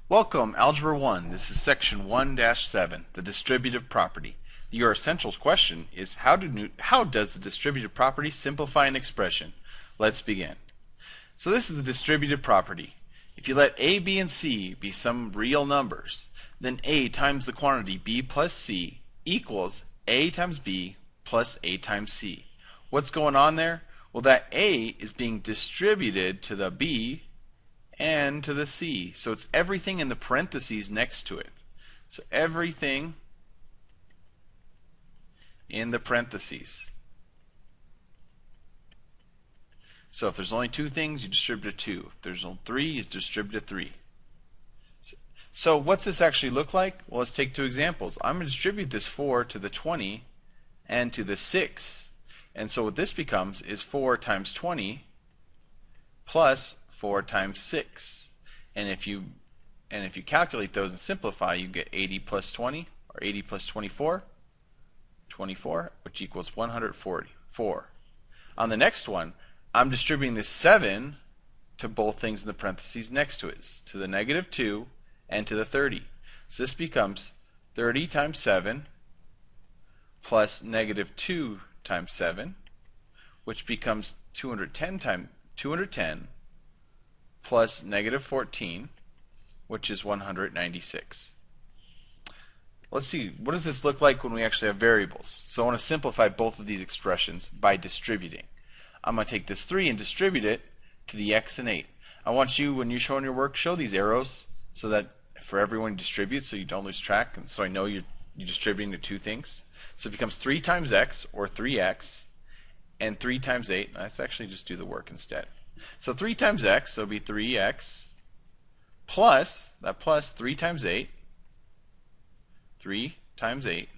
Welcome, Algebra 1. This is section 1-7, the distributive property. Your essential question is how does the distributive property simplify an expression? Let's begin. So this is the distributive property. If you let A, B, and C be some real numbers, then A times the quantity B plus C equals A times B plus A times C. What's going on there? Well, that A is being distributed to the B and to the C. So it's everything in the parentheses next to it. So everything in the parentheses. So if there's only two things, you distribute a 2. If there's only 3, you distribute a 3. So what's this actually look like? Well, let's take two examples. I'm going to distribute this 4 to the 20 and to the 6. And so what this becomes is 4 times 20 plus 4 times 6. And if you calculate those and simplify, you get 80 plus 20, or 80 plus 24, which equals 144. On the next one, I'm distributing this 7 to both things in the parentheses next to it, to the negative 2 and to the 30. So this becomes 30 times 7 plus negative 2 times 7, which becomes 210 plus negative 14, which is 196. Let's see, what does this look like when we actually have variables? So I want to simplify both of these expressions by distributing. I'm going to take this 3 and distribute it to the x and 8. I want you, when you're showing your work, show these arrows so that for everyone you distribute so you don't lose track, and so I know you're distributing to two things. So it becomes 3 times x, or 3x, and 3 times 8. Let's actually just do the work instead. So 3 times x, so it'll be 3x, plus, that plus 3 times 8, 3 times 8,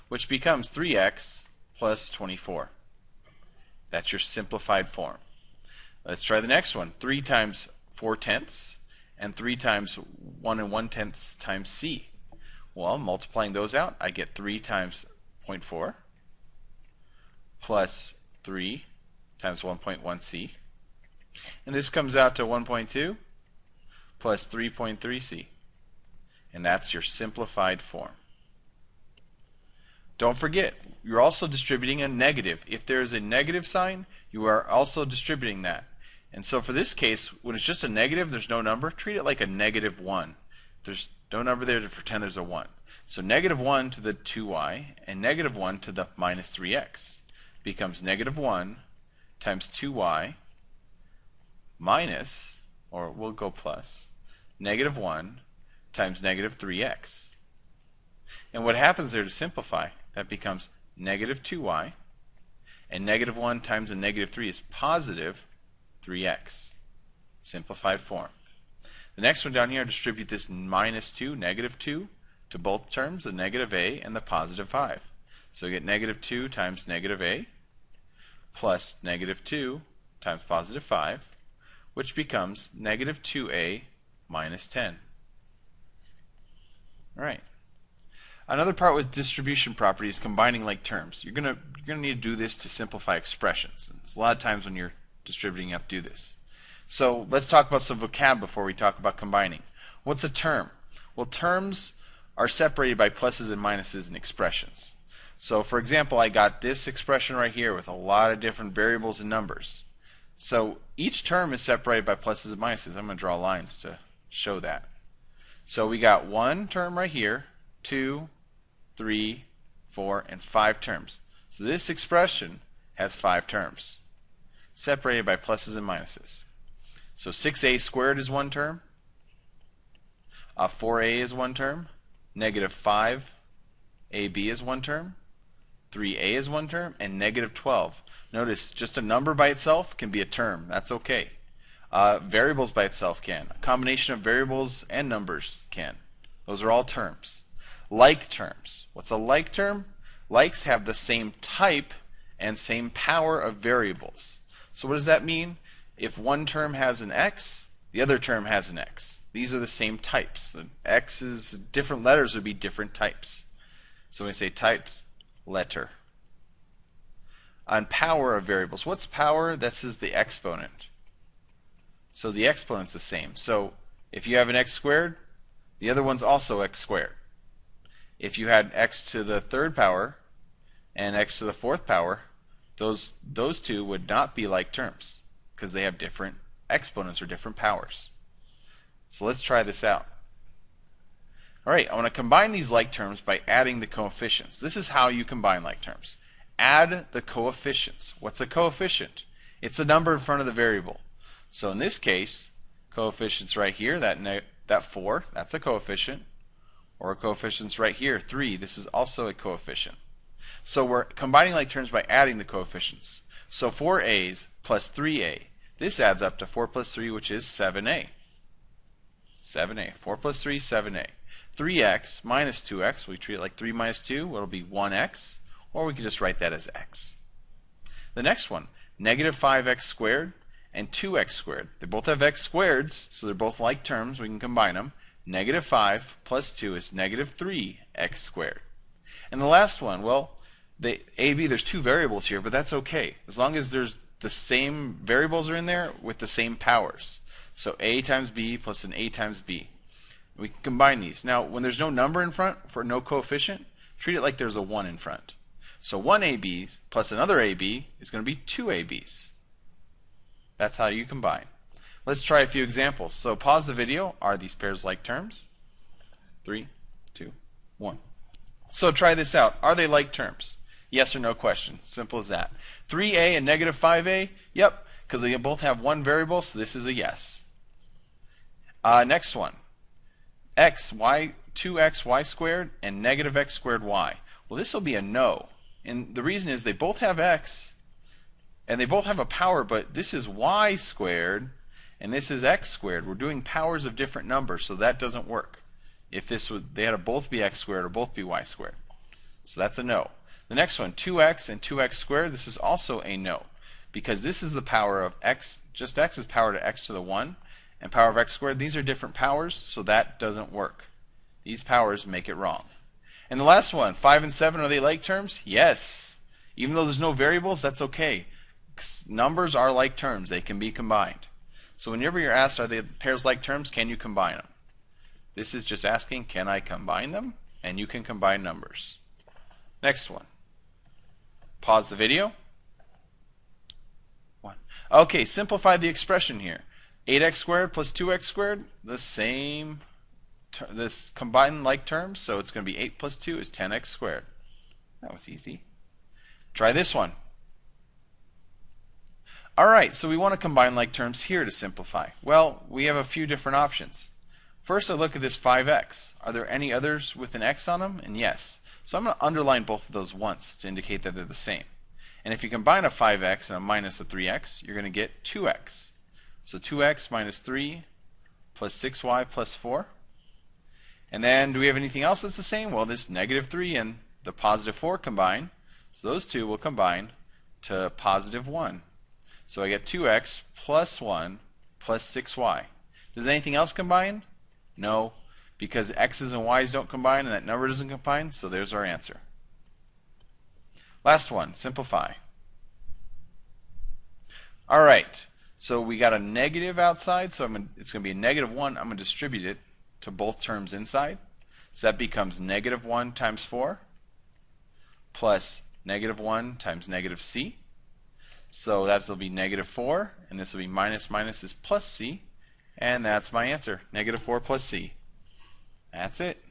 which becomes 3x plus 24. That's your simplified form. Let's try the next one. 3 times 4 tenths, and 3 times 1 1/10 times c. Well, multiplying those out, I get 3 times 0.4 plus 3 times 1.1c. And this comes out to 1.2 plus 3.3c. And that's your simplified form. Don't forget, you're also distributing a negative. If there is a negative sign, you are also distributing that. And so for this case, when it's just a negative, there's no number, treat it like a negative 1. There's no number there to pretend there's a 1. So negative 1 to the 2y and negative 1 to the minus 3x becomes negative 1 times 2y minus, or we'll go plus, negative 1 times negative 3x. And what happens there to simplify? That becomes negative 2y, and negative 1 times a negative 3 is positive 3x. Simplified form. The next one down here, distribute this minus 2, negative 2, to both terms, the negative a and the positive 5. So you get negative 2 times negative a plus negative 2 times positive 5, which becomes negative 2a minus 10. All right. Another part with distribution property is combining like terms. You're gonna need to do this to simplify expressions. And a lot of times when you're distributing, you have to do this. So let's talk about some vocab before we talk about combining. What's a term? Well, terms are separated by pluses and minuses in expressions. So for example, I got this expression right here with a lot of different variables and numbers. So each term is separated by pluses and minuses. I'm going to draw lines to show that. So we got one term right here, 2, 3, 4, and 5 terms. So this expression has 5 terms, separated by pluses and minuses. So 6a squared is one term, 4a is one term, negative 5ab is one term, 3a is one term, and negative 12. Notice, just a number by itself can be a term. That's okay. Variables by itself can. A combination of variables and numbers can. Those are all terms. Like terms. What's a like term? Likes have the same type and same power of variables. So what does that mean? If one term has an x, the other term has an x. These are the same types. The x's, different letters would be different types. So when we say types, letter. On power of variables. What's power? This is the exponent. So the exponent's the same. So If you have an x squared, the other one's also x squared. If you had x to the third power and x to the fourth power, those two would not be like terms because they have different exponents or different powers. So let's try this out. Alright, I want to combine these like terms by adding the coefficients. This is how you combine like terms. Add the coefficients. What's a coefficient? It's the number in front of the variable. So in this case, coefficients right here, that 4, that's a coefficient. Or coefficients right here, 3, this is also a coefficient. So we're combining like terms by adding the coefficients. So 4a's plus 3a. This adds up to 4 plus 3, which is 7a. 7a. 4 plus 3, 7a. 3x minus 2x, we treat it like 3 minus 2, it'll be 1x, or we can just write that as x. The next one, negative 5x squared and 2x squared. They both have x squareds, so they're both like terms, we can combine them. Negative 5 plus 2 is negative 3x squared. And the last one, well, there's two variables here, but that's okay, as long as there's the same variables are in there with the same powers. So a times b plus an a times b. We can combine these. Now, when there's no number in front for no coefficient, treat it like there's a 1 in front. So 1ab plus another ab is going to be 2ab's. That's how you combine. Let's try a few examples. So pause the video. Are these pairs like terms? 3, 2, 1. So try this out. Are they like terms? Yes or no question. Simple as that. 3a and negative 5a? Yep, because they both have one variable, so this is a yes. Next one. 2x y squared and negative x squared y. Well, this will be a no. And the reason is they both have x and they both have a power, but this is y squared and this is x squared. We're doing powers of different numbers, so that doesn't work. If they had to both be x squared or both be y squared. So that's a no. The next one, 2x and 2x squared, this is also a no. Because this is the power of x, just x is power to x to the 1. And power of x squared, these are different powers, so that doesn't work. These powers make it wrong. And the last one, 5 and 7, are they like terms? Yes. Even though there's no variables, that's okay. Numbers are like terms. They can be combined. So whenever you're asked, are they pairs like terms, can you combine them? This is just asking, can I combine them? And you can combine numbers. Next one. Pause the video. 1. Okay, simplify the expression here. 8x squared plus 2x squared, the same, this combined like terms, so it's going to be 8 plus 2 is 10x squared. That was easy. Try this one. Alright, so we want to combine like terms here to simplify. Well, we have a few different options. First, I look at this 5x. Are there any others with an x on them? And yes. So I'm going to underline both of those once to indicate that they're the same. And if you combine a 5x and a minus a 3x, you're going to get 2x. So 2x minus 3 plus 6y plus 4. And then do we have anything else that's the same? Well, this negative 3 and the positive 4 combine. So those two will combine to positive 1. So I get 2x plus 1 plus 6y. Does anything else combine? No, because x's and y's don't combine and that number doesn't combine, so there's our answer. Last one, simplify. Alright. So we got a negative outside, so it's going to be a negative 1. I'm going to distribute it to both terms inside. So that becomes negative 1 times 4 plus negative 1 times negative c. So that will be negative 4, and this will be minus minus is plus c. And that's my answer, negative 4 plus c. That's it.